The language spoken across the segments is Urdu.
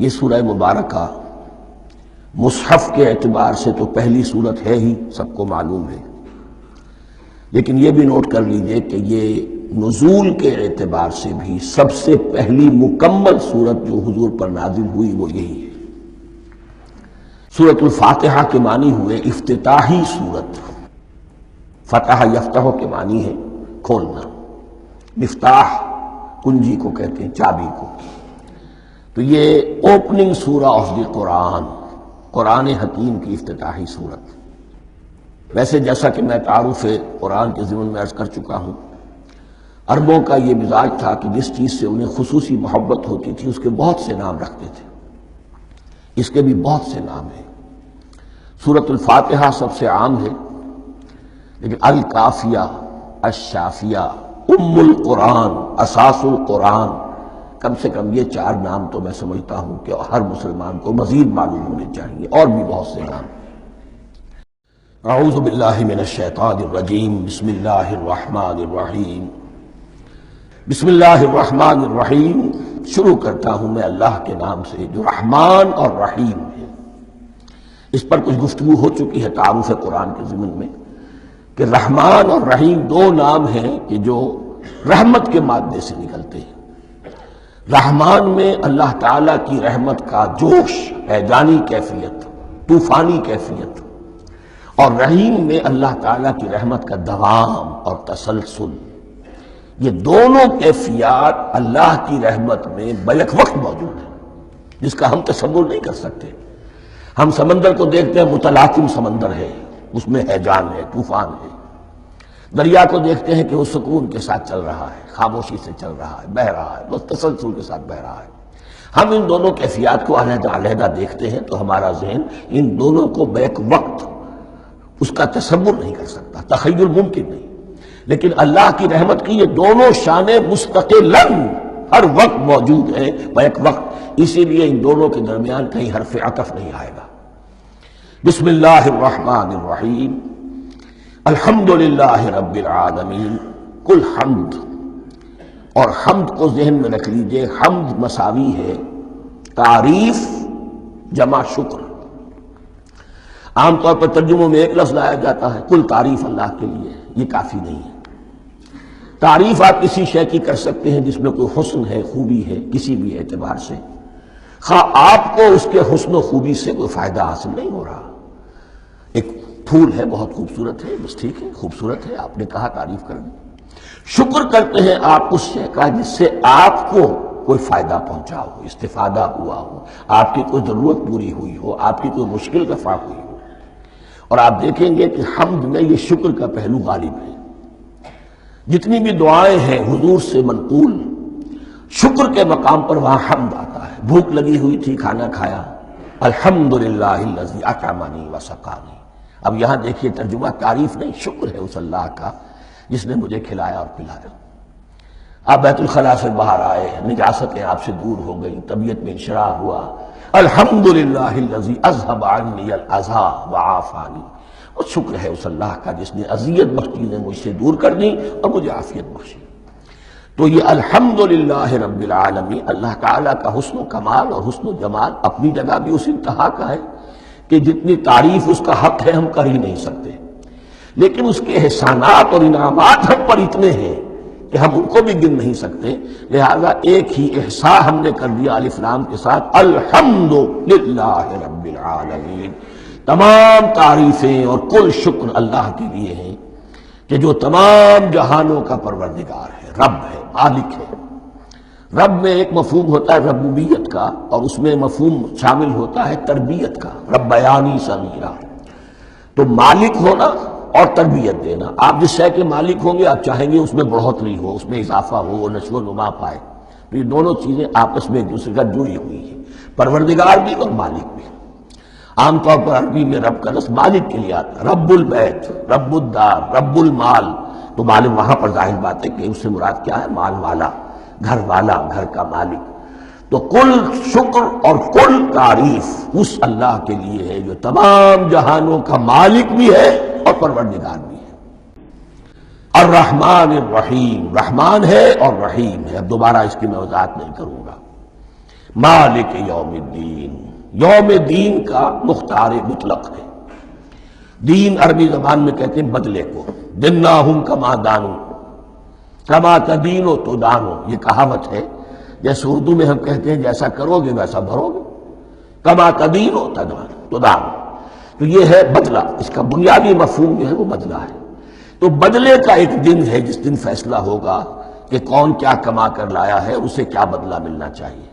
یہ سورہ مبارکہ مصحف کے اعتبار سے تو پہلی سورت ہے ہی، سب کو معلوم ہے، لیکن یہ بھی نوٹ کر لیجئے کہ یہ نزول کے اعتبار سے بھی سب سے پہلی مکمل سورت جو حضور پر نازل ہوئی وہ یہی ہے۔ سورۃ الفاتحہ کے معنی ہوئے افتتاحی سورت۔ فتح یفتح کے معنی ہے کھولنا، مفتاح کنجی کو کہتے ہیں، چابی کو۔ تو یہ اوپننگ سورہ آف دی قرآن، قرآن حکیم کی افتتاحی صورت۔ ویسے جیسا کہ میں تعارف قرآن کے ضمن میں عرض کر چکا ہوں، عربوں کا یہ مزاج تھا کہ جس چیز سے انہیں خصوصی محبت ہوتی تھی اس کے بہت سے نام رکھتے تھے۔ اس کے بھی بہت سے نام ہیں۔ سورۃ الفاتحہ سب سے عام ہے، لیکن الکافیہ، الشافیہ، ام القرآن، اساس القرآن، کم سے کم یہ چار نام تو میں سمجھتا ہوں کہ ہر مسلمان کو مزید معلوم ہونے چاہیے، اور بھی بہت سے نام۔ اعوذ باللہ من الشیطان الرجیم، بسم اللہ الرحمن الرحیم۔ بسم اللہ الرحمن الرحیم شروع کرتا ہوں میں اللہ کے نام سے جو رحمان اور رحیم ہے۔ اس پر کچھ گفتگو ہو چکی ہے تعارف قرآن کے ضمن میں کہ رحمان اور رحیم دو نام ہیں کہ جو رحمت کے مادے سے نکلتے ہیں۔ رحمان میں اللہ تعالیٰ کی رحمت کا جوش، ہیجانی کیفیت، طوفانی کیفیت، اور رحیم میں اللہ تعالیٰ کی رحمت کا دوام اور تسلسل۔ یہ دونوں کیفیات اللہ کی رحمت میں بیک وقت موجود ہیں، جس کا ہم تصور نہیں کر سکتے۔ ہم سمندر کو دیکھتے ہیں، متلاطم سمندر ہے، اس میں ہیجان ہے، طوفان ہے۔ دریا کو دیکھتے ہیں کہ وہ سکون کے ساتھ چل رہا ہے، خاموشی سے چل رہا ہے، بہہ رہا ہے، بس تسلسل کے ساتھ بہہ رہا ہے۔ ہم ان دونوں کیفیات کو علیحدہ علیحدہ دیکھتے ہیں تو ہمارا ذہن ان دونوں کو بیک وقت اس کا تصور نہیں کر سکتا، تخیل ممکن نہیں۔ لیکن اللہ کی رحمت کی یہ دونوں شانیں مستقلاً ہر وقت موجود ہیں، بیک وقت۔ اسی لیے ان دونوں کے درمیان کہیں حرف عطف نہیں آئے گا۔ بسم اللہ الرحمن الرحیم، الحمدللہ رب العالمین۔ کل حمد، اور حمد کو ذہن میں رکھ لیجئے، حمد مساوی ہے تعریف جمع شکر۔ عام طور پر ترجموں میں ایک لفظ لایا جاتا ہے، کل تعریف اللہ کے لیے، یہ کافی نہیں ہے۔ تعریف آپ کسی شے کی کر سکتے ہیں جس میں کوئی حسن ہے، خوبی ہے، کسی بھی اعتبار سے، خواہ آپ کو اس کے حسن و خوبی سے کوئی فائدہ حاصل نہیں ہو رہا۔ ایک پھول ہے، بہت خوبصورت ہے، بس ٹھیک ہے، خوبصورت ہے، آپ نے کہا تعریف کر دی۔ شکر کرتے ہیں آپ اس شے کا جس سے آپ کو کوئی فائدہ پہنچا ہو، استفادہ ہوا ہو، آپ کی کوئی ضرورت پوری ہوئی ہو، آپ کی کوئی مشکل رفع ہوئی ہو۔ اور آپ دیکھیں گے کہ حمد میں یہ شکر کا پہلو غالب ہے۔ جتنی بھی دعائیں ہیں حضور سے منقول، شکر کے مقام پر وہاں حمد آتا ہے۔ بھوک لگی ہوئی تھی، کھانا کھایا، الحمدللہ الذی اطعمنی وسقانی۔ اب یہاں دیکھیے ترجمہ تعریف نہیں، شکر ہے اس اللہ کا جس نے مجھے کھلایا اور پلایا۔ آپ بیت الخلاء سے باہر آئے، نجاستیں آپ سے دور ہو گئی، طبیعت میں انشراح ہوا، الحمدللہ الذی اذھب عنی الاذی وعافانی۔ اور شکر ہے اس اللہ کا جس نے اذیت بخش چیزیں مجھ سے دور کر دیں اور مجھے عافیت بخشی۔ تو یہ الحمدللہ رب العالمین، اللہ تعالیٰ کا حسن و کمال اور حسن و جمال اپنی جگہ بھی اس انتہا کا ہے کہ جتنی تعریف اس کا حق ہے ہم کر ہی نہیں سکتے، لیکن اس کے احسانات اور انعامات ہم پر اتنے ہیں کہ ہم ان کو بھی گن نہیں سکتے۔ لہذا ایک ہی احصاء ہم نے کر دیا الف لام کے ساتھ، الحمدللہ رب العالمین۔ تمام تعریفیں اور کل شکر اللہ کے لیے ہیں کہ جو تمام جہانوں کا پروردگار ہے، رب ہے، مالک ہے۔ رب میں ایک مفہوم ہوتا ہے ربوبیت کا، اور اس میں مفہوم شامل ہوتا ہے تربیت کا، ربیانی صغیرہ۔ تو مالک ہونا اور تربیت دینا، آپ جس شے کے مالک ہوں گے آپ چاہیں گے اس میں بڑھوتری ہو، اس میں اضافہ ہو، وہ نشو و نما پائے۔ تو یہ دونوں چیزیں آپس میں ایک دوسرے کا جڑی ہوئی ہیں، پروردگار بھی اور مالک بھی۔ عام طور پر عربی میں رب کا لفظ مالک کے لیے آتا ہے، رب البیت، رب الدار، رب المال۔ تو مال وہاں پر ظاہر بات ہے کہ اس سے مراد کیا ہے، مال والا، گھر والا، گھر کا مالک۔ تو کل شکر اور کل تعریف اس اللہ کے لیے ہے جو تمام جہانوں کا مالک بھی ہے اور پروردگار بھی ہے۔ الرحمن الرحیم، رحمان ہے اور رحیم ہے۔ اب دوبارہ اس کی میں وضاحت نہیں کروں گا۔ مالک یوم الدین، یوم دین کا مختار مطلق ہے۔ دین عربی زبان میں کہتے ہیں بدلے کو، دناہم کما دانو کما تدینو تو دانو، یہ کہاوت ہے۔ جیسے اردو میں ہم کہتے ہیں جیسا کرو گے ویسا بھرو گے، کما تدینو تو دانو، تو یہ ہے بدلہ، اس کا بنیادی مفہوم جو ہے وہ بدلہ ہے۔ تو بدلے کا ایک دن ہے جس دن فیصلہ ہوگا کہ کون کیا کما کر لایا ہے، اسے کیا بدلہ ملنا چاہیے۔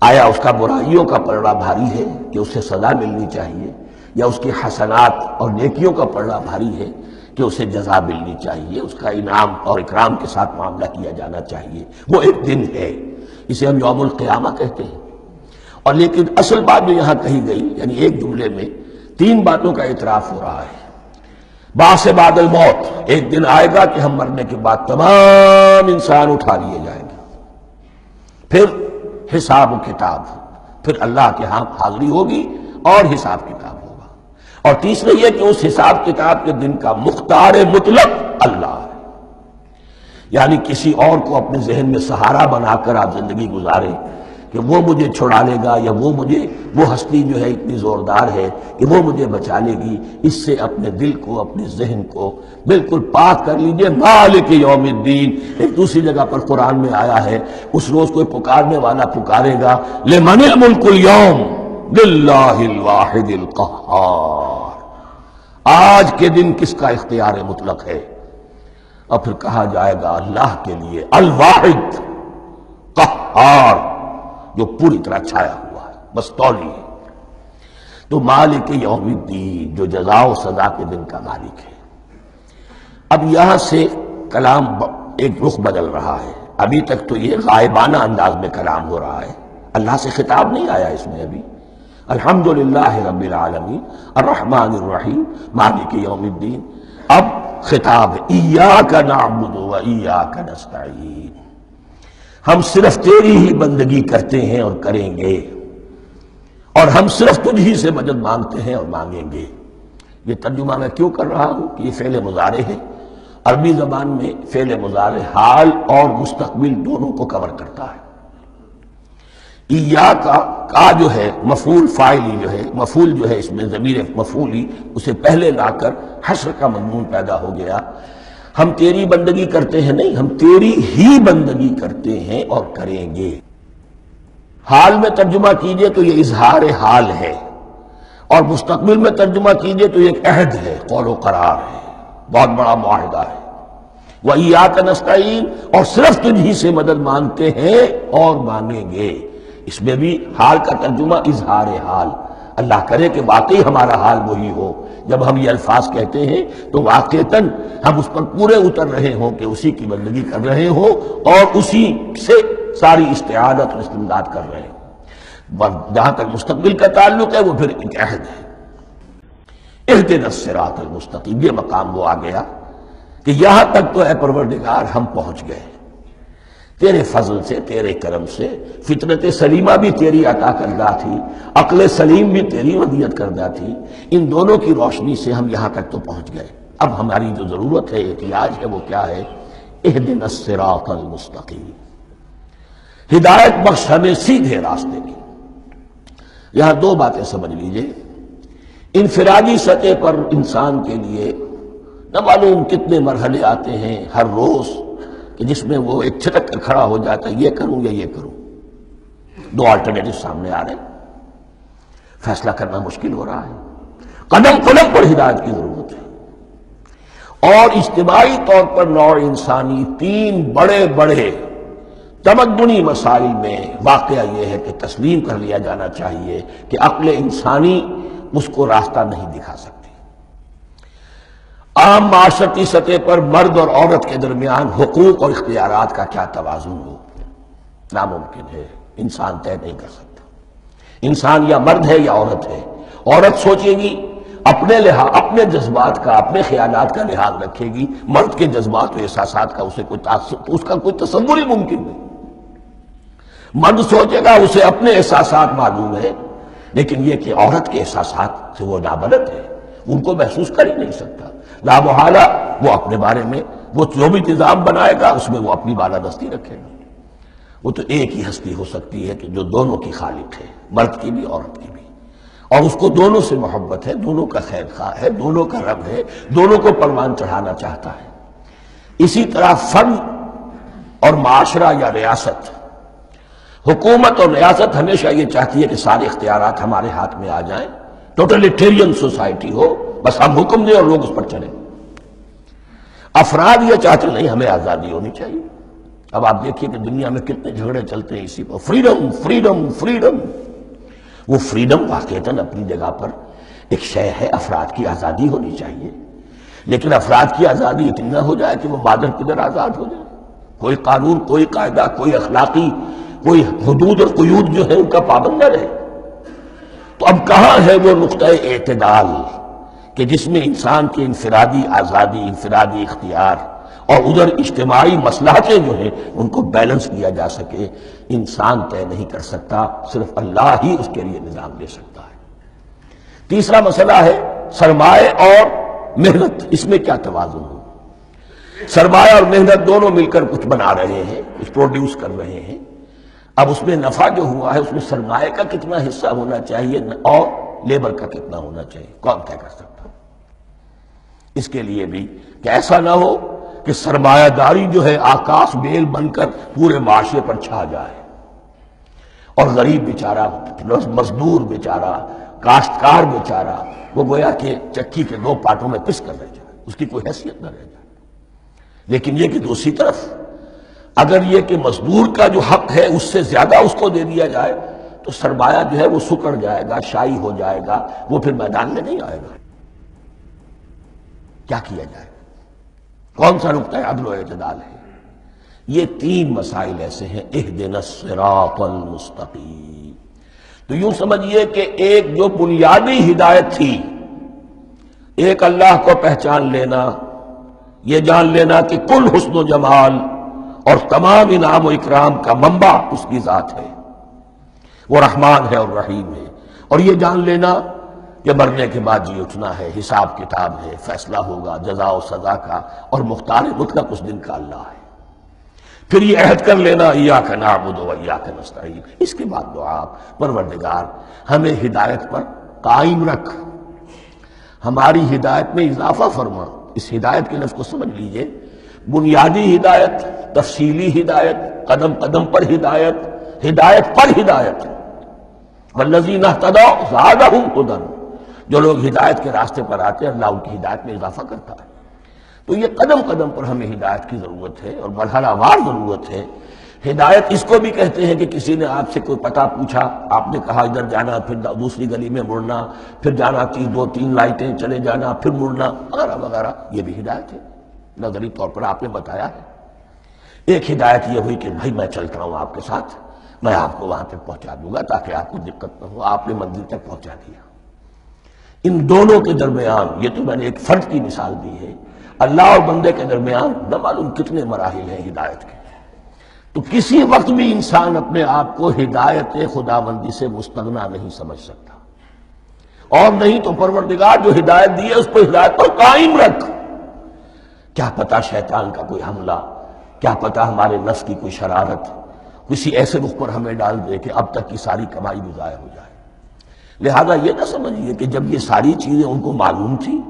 آیا اس کا برائیوں کا پلڑا بھاری ہے کہ اسے سزا ملنی چاہیے، یا اس کی حسنات اور نیکیوں کا پلڑا بھاری ہے کہ اسے جزا ملنی چاہیے، اس کا انعام اور اکرام کے ساتھ معاملہ کیا جانا چاہیے۔ وہ ایک دن ہے، اسے ہم یوم القیامہ کہتے ہیں۔ اور لیکن اصل بات جو یہاں کہی گئی، یعنی ایک جملے میں تین باتوں کا اعتراف ہو رہا ہے۔ بعث بعد الموت، ایک دن آئے گا کہ ہم مرنے کے بعد تمام انسان اٹھا لیے جائیں گے، پھر حساب و کتاب، پھر اللہ کے ہاں حاضری ہوگی اور حساب کتاب ہوگا۔ اور تیسرے یہ کہ اس حساب کتاب کے دن کا مختار مطلق اللہ ہے، یعنی کسی اور کو اپنے ذہن میں سہارا بنا کر آپ زندگی گزاریں کہ وہ مجھے چھڑا لے گا، یا وہ ہستی جو ہے اتنی زوردار ہے کہ وہ مجھے بچا لے گی، اس سے اپنے دل کو، اپنے ذہن کو بالکل پاک کر لیجئے۔ مالک یوم الدین، ایک دوسری جگہ پر قرآن میں آیا ہے، اس روز کوئی پکارنے والا پکارے گا لمن الملک اليوم للہ الواحد القہار، آج کے دن کس کا اختیار مطلق ہے؟ اور پھر کہا جائے گا اللہ کے لیے الواحد قہار، جو پوری طرح چھایا ہوا ہے، بس تولی ہے۔ تو مالک یوم الدین، جو جزا و سزا کے دن کا مالک ہے۔ اب یہاں سے کلام ایک رخ بدل رہا ہے۔ ابھی تک تو یہ غائبانہ انداز میں کلام ہو رہا ہے، اللہ سے خطاب نہیں آیا اس میں ابھی۔ الحمدللہ رب العالمین الرحمن الرحیم مالک یوم الدین، اب خطاب ہے ایاک نعبد و ایاک نستعین، ہم صرف تیری ہی بندگی کرتے ہیں اور کریں گے، اور ہم صرف تجھ ہی سے مدد مانگتے ہیں اور مانگیں گے۔ یہ ترجمہ میں کیوں کر رہا ہوں کہ یہ فعل مضارع ہے۔ عربی زبان میں فعل مضارع حال اور مستقبل دونوں کو کور کرتا ہے۔ ایاک کا جو ہے مفعول فاعلی جو ہے، مفعول جو ہے اس میں ضمیر مفعولی، اسے پہلے لا کر حشر کا مضمون پیدا ہو گیا۔ ہم تیری بندگی کرتے ہیں نہیں، ہم تیری ہی بندگی کرتے ہیں اور کریں گے۔ حال میں ترجمہ کیجئے تو یہ اظہار حال ہے، اور مستقبل میں ترجمہ کیجئے تو یہ ایک عہد ہے، قول و قرار ہے، بہت بڑا معاہدہ ہے۔ وَإِيَّاكَ نَسْتَعِينُ، اور صرف تجھ ہی سے مدد مانگتے ہیں اور مانگیں گے۔ اس میں بھی حال کا ترجمہ اظہار حال، اللہ کرے کہ واقعی ہمارا حال وہی ہو، جب ہم یہ الفاظ کہتے ہیں تو واقعتاً ہم اس پر پورے اتر رہے ہوں کہ اسی کی بندگی کر رہے ہوں اور اسی سے ساری استعانت اور استمداد کر رہے ہوں۔ جہاں تک مستقبل کا تعلق ہے وہ پھر ایک عہد ہے۔ اہدنا الصراط المستقیم، یہ مقام وہ آ گیا کہ یہاں تک تو اے پروردگار ہم پہنچ گئے، تیرے فضل سے، تیرے کرم سے۔ فطرت سلیمہ بھی تیری عطا کردہ تھی، عقل سلیم بھی تیری ودیت کردہ تھی، ان دونوں کی روشنی سے ہم یہاں تک تو پہنچ گئے۔ اب ہماری جو ضرورت ہے، احتیاج ہے، وہ کیا ہے؟ اہدنا الصراط المستقیم، ہدایت بخش ہمیں سیدھے راستے کی۔ یہاں دو باتیں سمجھ لیجئے۔ انفرادی سطح پر انسان کے لیے نہ معلوم کتنے مرحلے آتے ہیں ہر روز کہ جس میں وہ ایک چھٹک کر کھڑا ہو جاتا ہے، یہ کروں یا یہ کروں، دو آلٹرنیٹو سامنے آ رہے ہیں، فیصلہ کرنا مشکل ہو رہا ہے۔ قدم قدم پر ہدایت کی ضرورت ہے۔ اور اجتماعی طور پر نوع انسانی تین بڑے بڑے تمدنی مسائل میں واقعہ یہ ہے کہ تسلیم کر لیا جانا چاہیے کہ عقل انسانی اس کو راستہ نہیں دکھا سکتی۔ عام معاشرتی سطح پر مرد اور عورت کے درمیان حقوق اور اختیارات کا کیا توازن ہو، ناممکن ہے، انسان طے نہیں کر سکتا۔ انسان یا مرد ہے یا عورت ہے۔ عورت سوچے گی اپنے لحاظ، اپنے جذبات کا، اپنے خیالات کا لحاظ رکھے گی، مرد کے جذبات و احساسات کا اس کا کوئی تصور ہی ممکن نہیں۔ مرد سوچے گا اسے اپنے احساسات معلوم ہے، لیکن یہ کہ عورت کے احساسات سے وہ نابلد ہے، ان کو محسوس کر ہی نہیں سکتا۔ لا محالہ وہ اپنے بارے میں وہ جو بھی نظام بنائے گا اس میں وہ اپنی بالادستی رکھے گا۔ وہ تو ایک ہی ہستی ہو سکتی ہے کہ جو دونوں کی خالق ہے، مرد کی بھی عورت کی بھی، اور اس کو دونوں سے محبت ہے، دونوں کا خیر خواہ ہے، دونوں کا رب ہے، دونوں کو پروان چڑھانا چاہتا ہے۔ اسی طرح فرد اور معاشرہ یا ریاست، حکومت اور ریاست ہمیشہ یہ چاہتی ہے کہ سارے اختیارات ہمارے ہاتھ میں آ جائیں، ٹوٹلیٹیرین سوسائٹی ہو، بس ہم حکم دیں اور لوگ اس پر چلیں۔ افراد یہ چاہتے نہیں، ہمیں آزادی ہونی چاہیے۔ اب آپ دیکھیے کہ دنیا میں کتنے جھگڑے چلتے ہیں اسی پر، فریڈم فریڈم فریڈم۔ وہ فریڈم واقعتاً اپنی جگہ پر ایک شے ہے، افراد کی آزادی ہونی چاہیے، لیکن افراد کی آزادی اتنی نہ ہو جائے کہ وہ مادر قدر آزاد ہو جائے، کوئی قانون، کوئی قاعدہ، کوئی اخلاقی، کوئی حدود اور قیود جو ہے ان کا پابند نہ رہے۔ تو اب کہاں ہے وہ نقطہ اعتدال کہ جس میں انسان کی انفرادی آزادی، انفرادی اختیار اور ادھر اجتماعی مصلحتیں جو ہیں ان کو بیلنس کیا جا سکے؟ انسان طے نہیں کر سکتا، صرف اللہ ہی اس کے لیے نظام دے سکتا ہے۔ تیسرا مسئلہ ہے سرمایہ اور محنت، اس میں کیا توازن ہو؟ سرمایہ اور محنت دونوں مل کر کچھ بنا رہے ہیں، کچھ پروڈیوس کر رہے ہیں۔ اب اس میں نفع جو ہوا ہے اس میں سرمایہ کا کتنا حصہ ہونا چاہیے اور لیبر کا کتنا ہونا چاہیے، کون طے کر سکتا؟ اس کے لیے بھی کہ ایسا نہ ہو کہ سرمایہ داری جو ہے آکاش بیل بن کر پورے معاشرے پر چھا جائے، اور غریب بیچارہ، مزدور بیچارہ، کاشتکار بیچارہ، وہ گویا کہ چکی کے دو پارٹوں میں پس کر رہ جائے، اس کی کوئی حیثیت نہ رہ جائے۔ لیکن یہ کہ دوسری طرف اگر یہ کہ مزدور کا جو حق ہے اس سے زیادہ اس کو دے دیا جائے تو سرمایہ جو ہے وہ سکڑ جائے گا، شائی ہو جائے گا، وہ پھر میدان میں نہیں آئے گا۔ کیا کیا جائے؟ کون سا نقطہ عدل و اعتدال ہے؟ یہ تین مسائل ایسے ہیں، اہدنا الصراط المستقیم۔ تو یوں سمجھیے کہ ایک جو بنیادی ہدایت تھی، ایک اللہ کو پہچان لینا، یہ جان لینا کہ کل حسن و جمال اور تمام انعام و اکرام کا منبع اس کی ذات ہے، وہ رحمان ہے اور رحیم ہے، اور یہ جان لینا کہ مرنے کے بعد جی اٹھنا ہے، حساب کتاب ہے، فیصلہ ہوگا جزا و سزا کا، اور مختار مطلق اس دن کا اللہ ہے۔ پھر یہ عہد کر لینا ایاک نعبد و ایاک نستعین۔ اس کے بعد دعا، پروردگار ہمیں ہدایت پر قائم رکھ، ہماری ہدایت میں اضافہ فرما۔ اس ہدایت کے لفظ کو سمجھ لیجئے، بنیادی ہدایت، تفصیلی ہدایت، قدم قدم پر ہدایت، ہدایت پر ہدایت۔ والذین اہتدوا زادہم ہدی، جو لوگ ہدایت کے راستے پر آتے ہیں اللہ ان کی ہدایت میں اضافہ کرتا ہے۔ تو یہ قدم قدم پر ہمیں ہدایت کی ضرورت ہے اور مرحلہ وار ضرورت ہے۔ ہدایت اس کو بھی کہتے ہیں کہ کسی نے آپ سے کوئی پتہ پوچھا، آپ نے کہا ادھر جانا، پھر دوسری گلی میں مڑنا، پھر جانا دو تین لائٹیں چلے جانا، پھر مڑنا، وغیرہ وغیرہ، یہ بھی ہدایت ہے، نظری طور پر آپ نے بتایا ہے۔ ایک ہدایت یہ ہوئی کہ بھائی میں چلتا ہوں آپ کے ساتھ، میں آپ کو وہاں تک پہنچا دوں گا تاکہ آپ کو دقت نہ ہو، آپ نے منزل تک پہنچا دیا۔ ان دونوں کے درمیان، یہ تو میں نے ایک فرد کی مثال دی ہے، اللہ اور بندے کے درمیان نہ معلوم کتنے مراحل ہیں ہدایت کے۔ تو کسی وقت بھی انسان اپنے آپ کو ہدایت خداوندی سے مستغنا نہیں سمجھ سکتا، اور نہیں تو پروردگار جو ہدایت دی ہے اس پر ہدایت پر قائم رکھ۔ کیا پتہ شیطان کا کوئی حملہ، کیا پتہ ہمارے نفس کی کوئی شرارت کسی ایسے رخ پر ہمیں ڈال دے کہ اب تک کی ساری کمائی بھی ضائع ہو جائے۔ لہذا یہ نہ سمجھیے کہ جب یہ ساری چیزیں ان کو معلوم تھی،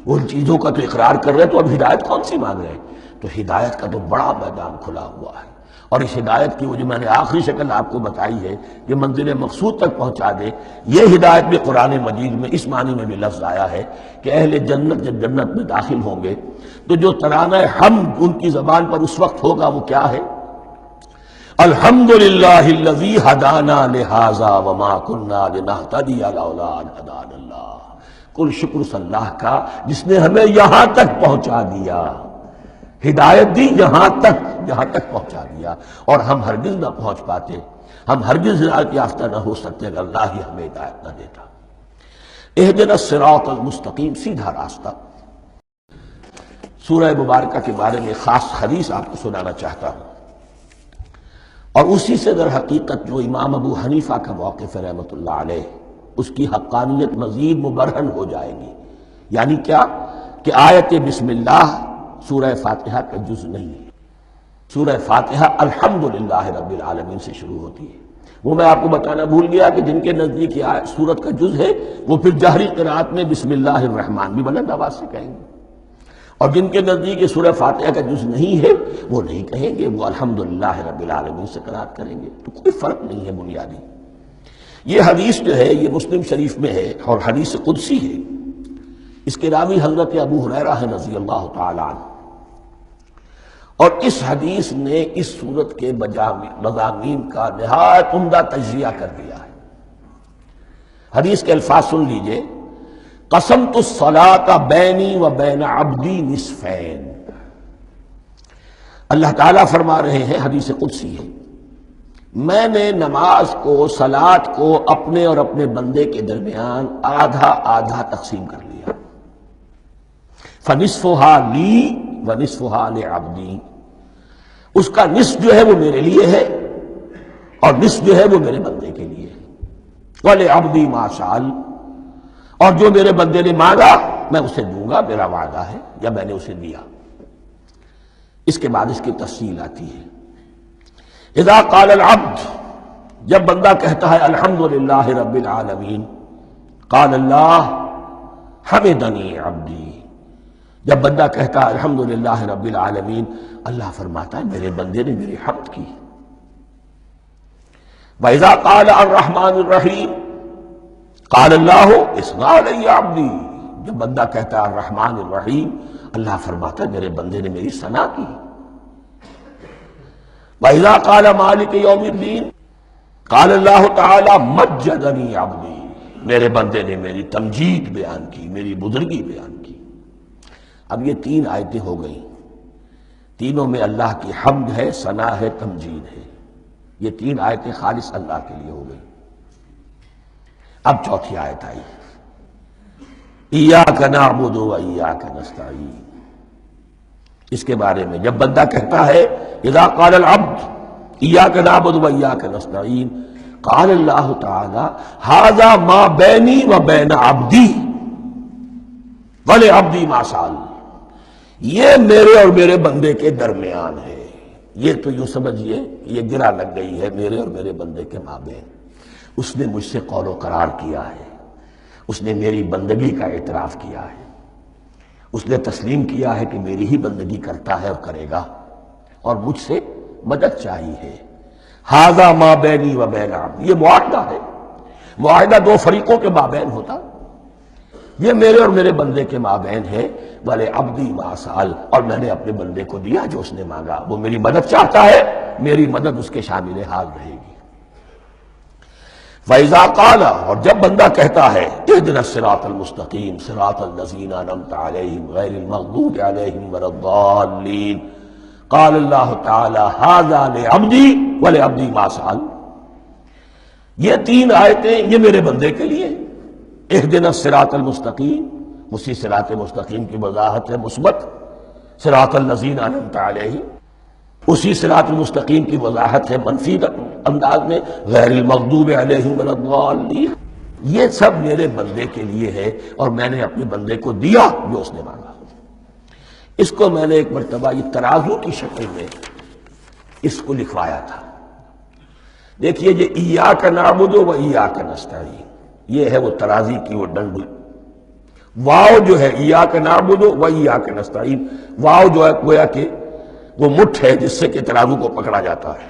وہ ان چیزوں کا تو اقرار کر رہے تو اب ہدایت کون سی مانگ رہے؟ تو ہدایت کا تو بڑا میدان کھلا ہوا ہے، اور اس ہدایت کی وہ جو میں نے آخری شکل آپ کو بتائی ہے کہ منزل مقصود تک پہنچا دے، یہ ہدایت بھی قرآن مجید میں اس معنی میں بھی لفظ آیا ہے کہ اہل جنت جب جنت میں داخل ہوں گے تو جو ترانہ حمد ان کی زبان پر اس وقت ہوگا وہ کیا ہے؟ الحمدللہ الذی ہدانا لہذا وما کنا لنہتدی لولا ان ہدانا اللہ۔ کل شکر اللہ کا جس نے ہمیں یہاں تک پہنچا دیا، ہدایت دی یہاں تک پہنچا دیا، اور ہم ہرگز نہ پہنچ پاتے، ہم ہرگز ہدایت یافتہ نہ ہو سکتے اگر اللہ ہی ہمیں ہدایت نہ دیتا۔ اہدنا الصراط المستقیم، سیدھا راستہ۔ سورہ مبارکہ کے بارے میں خاص حدیث آپ کو سنانا چاہتا ہوں، اور اسی سے در حقیقت جو امام ابو حنیفہ کا موقف ہے رحمۃ اللہ علیہ، اس کی حقانیت مزید مبرہن ہو جائے گی۔ یعنی کیا کہ آیت بسم اللہ سورہ فاتحہ کا جز نہیں ہے، سورہ فاتحہ الحمدللہ رب العالمین سے شروع ہوتی ہے۔ وہ میں آپ کو بتانا بھول گیا کہ جن کے نزدیک یہ سورت کا جز ہے وہ پھر جہری قرات میں بسم اللہ الرحمن بھی بلند آواز سے کہیں گے، اور جن کے نزدیک یہ سورہ فاتحہ کا جز نہیں ہے وہ نہیں کہیں گے، وہ الحمدللہ رب العالمین سے قرات کریں گے۔ تو کوئی فرق نہیں ہے بنیادی۔ یہ حدیث جو ہے یہ مسلم شریف میں ہے اور حدیث قدسی ہے۔ اس کے راوی حضرت ابو ہریرہ ہے رضی اللہ تعالی عنہ، اور اس حدیث نے اس سورت کے مضامین کا نہایت عمدہ تجزیہ کر دیا ہے۔ حدیث کے الفاظ سن لیجئے، قسمت الصلاۃ بینی و بین عبدی نصفین۔ اللہ تعالیٰ فرما رہے ہیں، حدیث قدسی ہے، میں نے نماز کو، صلاۃ کو اپنے اور اپنے بندے کے درمیان آدھا آدھا تقسیم کر لیا۔ فنصفها لی ونصفها لعبدی، اس کا نصف جو ہے وہ میرے لیے ہے اور نصف جو ہے وہ میرے بندے کے لیے ہے۔ وَلِعَبْدِي مَا سَأَلَ، اور جو میرے بندے نے مانگا میں اسے دوں گا، میرا وعدہ ہے یا میں نے اسے دیا۔ اس کے بعد اس کی تفصیل آتی ہے، اذا قال العبد، جب بندہ کہتا ہے الحمدللہ رب العالمین، قال اللہ حمدنی عبدی، جب بندہ کہتا ہے الحمدللہ رب العالمین، اللہ فرماتا ہے میرے بندے نے میری حمد کی۔ وَإِذَا قَالَ الرَّحْمَنُ الرَّحِيمُ قَالَ اللَّهُ اثْنَى عَلَيَّ عَبْدِي، جب بندہ کہتا ہے الرحمن الرحیم، اللہ فرماتا ہے میرے بندے نے میری ثنا کی۔ وَإِذَا قَالَ مَالِكِ يَوْمِ الدِّينِ قَالَ اللَّهُ تَعَالَى مَجَّدَنِي عَبْدِي، میرے بندے نے میری تمجید بیان کی، میری بزرگی بیان کی۔ اب یہ تین آیتیں ہو گئیں، تینوں میں اللہ کی حمد ہے، ثنا ہے، تمجید ہے۔ یہ تین آیتیں خالص اللہ کے لیے ہو گئیں۔ اب چوتھی آیت آئی، ایاک نعبد و ایاک نستعین۔ اس کے بارے میں جب بندہ کہتا ہے اذا قال العبد ایاک نعبد و ایاک نستعین، قال اللہ تعالی ھذا ما بینی و بین عبدی ولعبدی ما سأل، یہ میرے اور میرے بندے کے درمیان ہے۔ یہ تو یوں سمجھیے یہ گرہ لگ گئی ہے میرے اور میرے بندے کے مابین۔ اس نے مجھ سے قول و قرار کیا ہے، اس نے میری بندگی کا اعتراف کیا ہے، اس نے تسلیم کیا ہے کہ میری ہی بندگی کرتا ہے اور کرے گا، اور مجھ سے مدد چاہیے ہے۔ ھذا ما بینی و بین عبدی، یہ معاہدہ ہے، معاہدہ دو فریقوں کے مابین ہوتا، یہ میرے اور میرے بندے کے مابین ہے۔ بھلے عبدی ما سأل، اور میں نے اپنے بندے کو دیا جو اس نے مانگا، وہ میری مدد چاہتا ہے، میری مدد اس کے شامل حال رہے گی۔ فَإِذَا قَالَ، اور جب بندہ کہتا ہے اهْدِنَا الصِّرَاطَ الْمُسْتَقِيمَ صِرَاطَ الَّذِينَ أَنْعَمْتَ عَلَيْهِمْ غَيْرِ الْمَغْضُوبِ عَلَيْهِمْ وَلَا الضَّالِّينَ، قَالَ اللَّهُ تَعَالَى هَذَا لِعَبْدِي وَلِعَبْدِي مَا سَأَلَ۔ یہ تین آیتیں یہ میرے بندے کے لیے، اهْدِنَا الصِّرَاطَ الْمُسْتَقِيمَ، اسی صراط مستقیم کی وضاحت ہے مثبت، صراط الذین انعمت علیہم، اسی صراط المستقیم کی وضاحت ہے منفی انداز میں، غیر المغضوب علیہم ولا الضالین۔ یہ سب میرے بندے کے لیے ہے اور میں نے اپنے بندے کو دیا جو اس نے مانگا۔ اس کو میں نے ایک مرتبہ یہ ترازو کی شکل میں اس کو لکھوایا تھا۔ دیکھیے یہ ایاک نعبد و ایاک نستعین، یہ ہے وہ ترازی کی وہ ڈنڈی۔ واو جو ہے ایاک نعبد و ایاک نستعین، واو جو ہے گویا کہ وہ مٹھ ہے جس سے کہ ترازو کو پکڑا جاتا ہے۔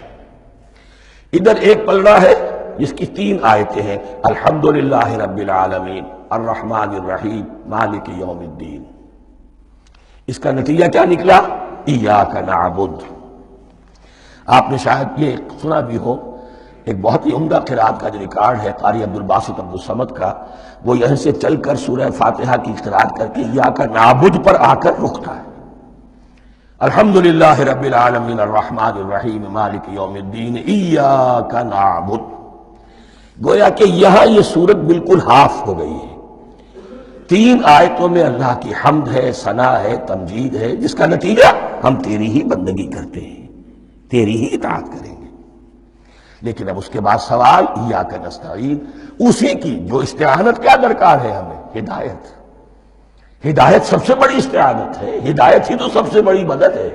ادھر ایک پلڑا ہے جس کی تین آیتیں ہیں، الحمدللہ رب العالمین الرحمن الرحیم مالک یوم الدین۔ اس کا نتیجہ کیا نکلا؟ ایاک نعبد۔ آپ نے شاید یہ سنا بھی ہو، ایک بہت ہی عمدہ قرات کا جو ریکارڈ ہے قاری عبدالباسط عبدالصمد کا، وہ یہاں سے چل کر سورہ فاتحہ کی قرات کر کے ایاک نعبد پر آ کر رکتا ہے۔ الحمدللہ رب العالمین الرحمن الرحیم مالک یوم الدین ایاک نعبد۔ گویا کہ یہاں یہ صورت بالکل ہاف ہو گئی ہے۔ تین آیتوں میں اللہ کی حمد ہے، ثنا ہے، تمجید ہے، جس کا نتیجہ ہم تیری ہی بندگی کرتے ہیں، تیری ہی اطاعت کریں گے۔ لیکن اب اس کے بعد سوال ایاک نستعین، اسی کی جو استعانت کیا درکار ہے ہمیں؟ ہدایت۔ ہدایت سب سے بڑی استعانت ہے، ہدایت ہی تو سب سے بڑی مدد ہے۔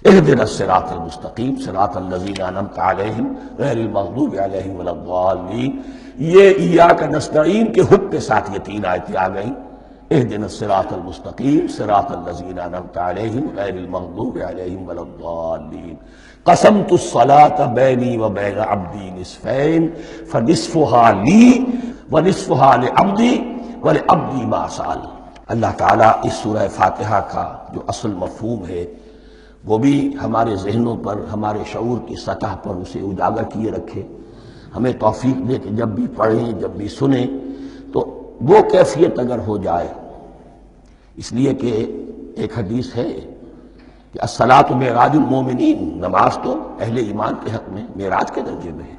اهدنا الصراط المستقیم صراط الذین انعمت علیہم غیر المغضوب علیہم ولا الضالین۔ یہ ایاک نستعین کے حکم کے ساتھ یہ تین آیتیں آ گئیں، اهدنا الصراط المستقیم صراط الذین انعمت علیہم غیر المغضوب علیہم ولا الضالین۔ قسمت الصلاة بینی و بین عبدی نصفین فنصفها لی ونصفها لعبدی ولعبدی ما سأل۔ اللہ تعالیٰ اس سورہ فاتحہ کا جو اصل مفہوم ہے وہ بھی ہمارے ذہنوں پر، ہمارے شعور کی سطح پر اسے اجاگر کیے رکھے، ہمیں توفیق دے کہ جب بھی پڑھیں، جب بھی سنیں تو وہ کیفیت اگر ہو جائے۔ اس لیے کہ ایک حدیث ہے کہ الصلاۃ معراج المومنین، نماز تو اہل ایمان کے حق میں معراج کے درجے میں ہے۔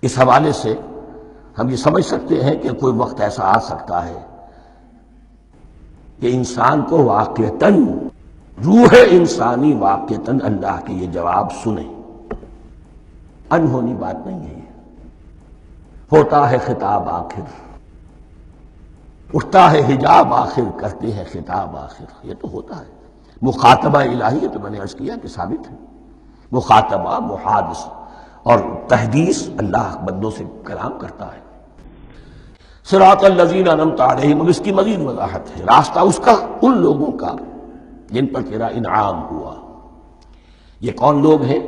اس حوالے سے ہم یہ سمجھ سکتے ہیں کہ کوئی وقت ایسا آ سکتا ہے کہ انسان کو واقعتاً، روح انسانی واقعتاً اللہ کے یہ جواب سنے۔ انہونی بات نہیں ہے، ہوتا ہے خطاب آخر، اٹھتا ہے حجاب آخر، کرتے ہیں خطاب آخر، یہ تو ہوتا ہے۔ مخاطبہ الہی، تو میں نے عرض کیا کہ ثابت ہے، مخاطبہ، محادث اور تحدیث اللہ بندوں سے کلام کرتا ہے۔ صراط الذین انعمت علیہم، اس کی مزید وضاحت ہے، راستہ اس کا ان لوگوں کا جن پر تیرا انعام ہوا۔ یہ کون لوگ ہیں؟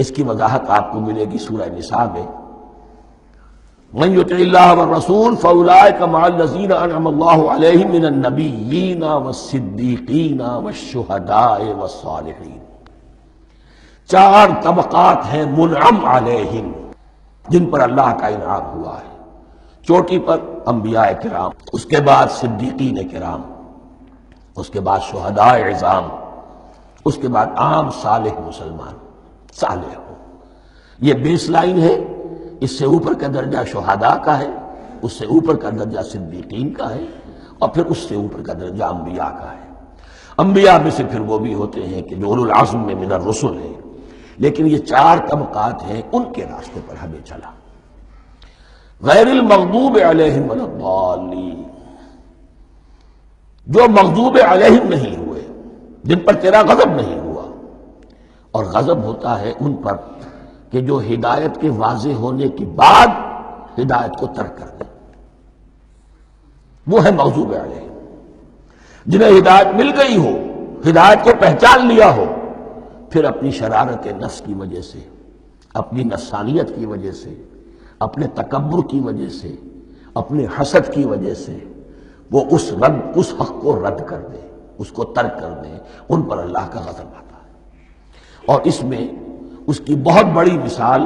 اس کی وضاحت آپ کو ملے گی سورہ نساء میں، من یطع اللہ والرسول فاولئک مع الذین انعم اللہ علیہم من النبیین والصدیقین والشہداء والصالحین۔ چار طبقات ہیں منعم علیہم، جن پر اللہ کا انعام ہوا ہے۔ چوٹی پر انبیاء کرام، اس کے بعد صدیقین کرام، اس کے بعد شہداء عظام، اس کے بعد عام صالح مسلمان، صالح ہو۔ یہ بیس لائن ہے۔ اس سے اوپر کا درجہ شہداء کا ہے، اس سے اوپر کا درجہ صدیقین کا ہے، اور پھر اس سے اوپر کا درجہ انبیاء کا ہے۔ انبیاء میں سے پھر وہ بھی ہوتے ہیں کہ جو اولو العزم میں من الرسل ہیں، لیکن یہ چار طبقات ہیں، ان کے راستے پر ہمیں چلا۔ غیر المغضوب علیہم ولا الضالین، جو مغضوب علیہم نہیں ہوئے، جن پر تیرا غضب نہیں ہوا۔ اور غضب ہوتا ہے ان پر کہ جو ہدایت کے واضح ہونے کے بعد ہدایت کو ترک کر دیں، وہ ہے مغضوب علیہم۔ جنہیں ہدایت مل گئی ہو، ہدایت کو پہچان لیا ہو، پھر اپنی شرارت نفس کی وجہ سے، اپنی نفسانیت کی وجہ سے، اپنے تکبر کی وجہ سے، اپنے حسد کی وجہ سے وہ اس حق کو رد کر دیں، اس کو ترک کر دیں، ان پر اللہ کا غضب آتا ہے۔ اور اس میں اس کی بہت بڑی مثال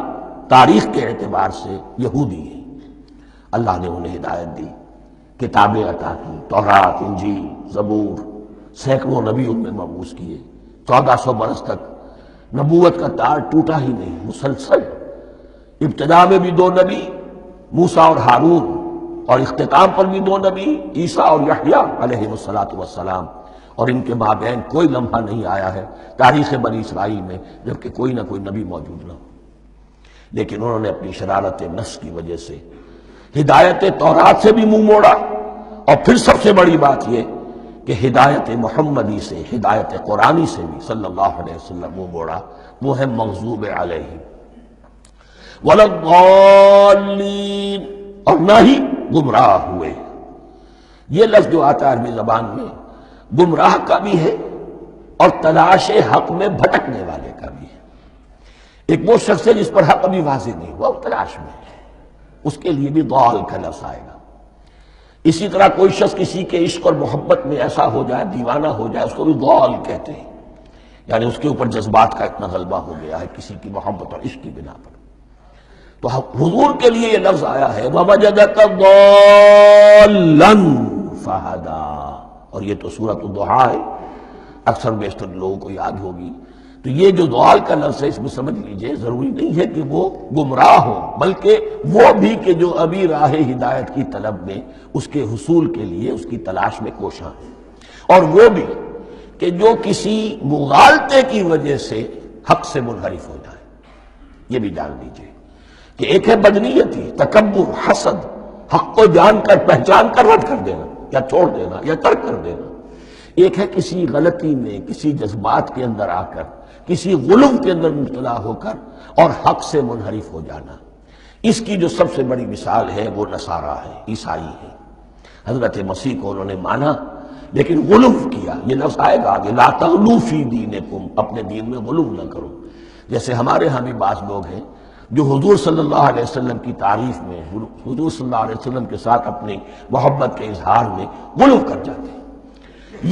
تاریخ کے اعتبار سے یہودی ہے۔ اللہ نے انہیں ہدایت دی، کتابیں عطا کی، تورات، انجیل، زبور، سینکڑوں نبی ان میں مبعوث کیے، 1400 برس تک نبوت کا تار ٹوٹا ہی نہیں، مسلسل۔ ابتدا میں بھی 2 نبی، موسیٰ اور ہارون، اور اختتام پر بھی 2 نبی، عیسیٰ اور یحییٰ علیہ السلام، اور ان کے مابین کوئی لمحہ نہیں آیا ہے تاریخ بنی اسرائیل میں جبکہ کوئی نہ کوئی نبی موجود نہ ہو۔ لیکن انہوں نے اپنی شرارت نفس کی وجہ سے ہدایت تورات سے بھی منہ موڑا، اور پھر سب سے بڑی بات یہ کہ ہدایت محمدی سے، ہدایت قرآنی سے بھی صلی اللہ علیہ وسلم منہ موڑا۔ وہ ہے مغضوب علیہم ولا الضالین، اور نہ ہی گمراہ ہوئے۔ یہ لفظ جو آتا ہے عربی زبان میں، گمراہ کا بھی ہے اور تلاش حق میں بھٹکنے والے کا بھی ہے۔ ایک وہ شخص ہے جس پر حق ابھی واضح نہیں ہوا، وہ تلاش میں ہے، اس کے لیے بھی ضال کا لفظ آئے گا۔ اسی طرح کوئی شخص کسی کے عشق اور محبت میں ایسا ہو جائے، دیوانہ ہو جائے، اس کو بھی ضال کہتے ہیں، یعنی اس کے اوپر جذبات کا اتنا غلبہ ہو گیا ہے کسی کی محبت اور عشق کی بنا پر۔ تو حضور کے لیے یہ لفظ آیا ہے وَوَجَدَكَ ضَالًّا فَهَدَىٰ، اور یہ تو سورۃ الضحیٰ ہے، اکثر بیشتر لوگوں کو یاد ہوگی۔ تو یہ جو ضال کا لفظ ہے، اس میں سمجھ لیجئے ضروری نہیں ہے کہ وہ گمراہ ہو، بلکہ وہ بھی کہ جو ابھی راہ ہدایت کی طلب میں، اس کے حصول کے لیے اس کی تلاش میں کوشاں ہے، اور وہ بھی کہ جو کسی مغالطے کی وجہ سے حق سے منحرف ہو جائے۔ یہ بھی جان لیجئے کہ ایک ہے بدنیتی، تکبر، حسد، حق کو جان کر پہچان کر رد کر دینا یا چھوڑ دینا یا ترک کر دینا۔ ایک ہے کسی غلطی میں، کسی جذبات کے اندر آ کر، کسی غلو کے اندر مبتلا ہو کر اور حق سے منحرف ہو جانا۔ اس کی جو سب سے بڑی مثال ہے وہ نصارہ ہے، عیسائی ہے۔ حضرت مسیح کو انہوں نے مانا لیکن غلو کیا۔ یہ لفظ آئے گا آگے، لا تغلو فی دینکم، اپنے دین میں غلو نہ کرو۔ جیسے ہمارے ہاں بھی بعض لوگ ہیں جو حضور صلی اللہ علیہ وسلم کی تعریف میں، حضور صلی اللہ علیہ وسلم کے ساتھ اپنی محبت کے اظہار میں غلو کر جاتے ہیں۔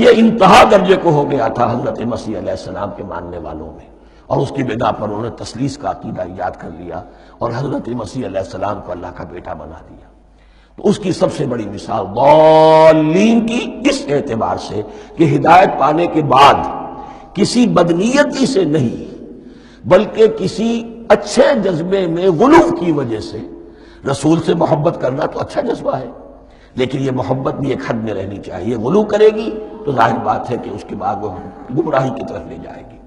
یہ انتہا درجے کو ہو گیا تھا حضرت مسیح علیہ السلام کے ماننے والوں میں، اور اس کی بنا پر انہوں نے تثلیث کا عقیدہ ایجاد کر لیا اور حضرت مسیح علیہ السلام کو اللہ کا بیٹا بنا دیا۔ تو اس کی سب سے بڑی مثال ضالین کی اس اعتبار سے کہ ہدایت پانے کے بعد کسی بدنیتی سے نہیں بلکہ کسی اچھے جذبے میں غلو کی وجہ سے، رسول سے محبت کرنا تو اچھا جذبہ ہے لیکن یہ محبت بھی ایک حد میں رہنی چاہیے۔ غلو کرے گی تو ظاہر بات ہے کہ اس کے بعد وہ گمراہی کی طرف لے جائے گی۔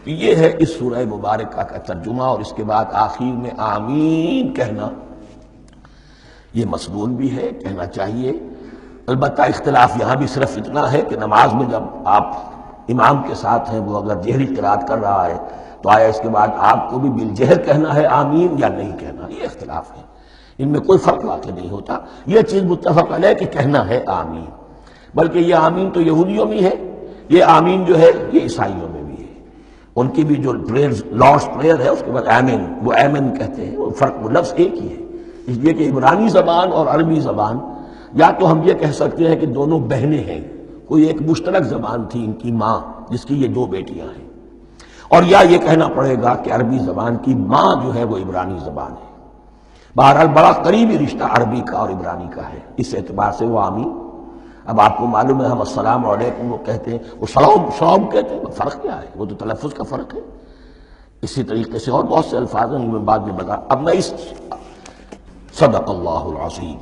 تو یہ ہے اس سورہ مبارکہ کا ترجمہ، اور اس کے بعد آخر میں آمین کہنا یہ مسنون بھی ہے، کہنا چاہیے۔ البتہ اختلاف یہاں بھی صرف اتنا ہے کہ نماز میں جب آپ امام کے ساتھ ہیں، وہ اگر جہری قرات کر رہا ہے تو آیا اس کے بعد آپ کو بھی بالجہر کہنا ہے آمین یا نہیں کہنا، یہ اختلاف ہے، ان میں کوئی فرق واقع نہیں ہوتا۔ یہ چیز متفق علیہ کہ کہنا ہے آمین، بلکہ یہ آمین تو یہودیوں میں ہے، یہ آمین جو ہے یہ عیسائیوں میں بھی ہے۔ ان کی بھی جو لارڈس پریئر ہے اس کے بعد آمین، وہ آمین کہتے ہیں، وہ فرق، وہ لفظ ایک ہی ہے۔ اس لیے کہ عبرانی زبان اور عربی زبان، یا تو ہم یہ کہہ سکتے ہیں کہ دونوں بہنیں ہیں، کوئی ایک مشترک زبان تھی ان کی ماں جس کی یہ دو بیٹیاں ہیں، اور یا یہ کہنا پڑے گا کہ عربی زبان کی ماں جو ہے وہ عبرانی زبان ہے۔ بہرحال بڑا قریبی رشتہ عربی کا اور عبرانی کا ہے، اس اعتبار سے وہ آمین۔ اب آپ کو معلوم ہے ہم السلام علیکم وہ کہتے ہیں، وہ سلام کہتے ہیں، فرق کیا ہے؟ وہ تو تلفظ کا فرق ہے۔ اسی طریقے سے اور بہت سے الفاظ ہیں، میں بعد میں بتا۔ اب میں اس صدق اللہ العظیم۔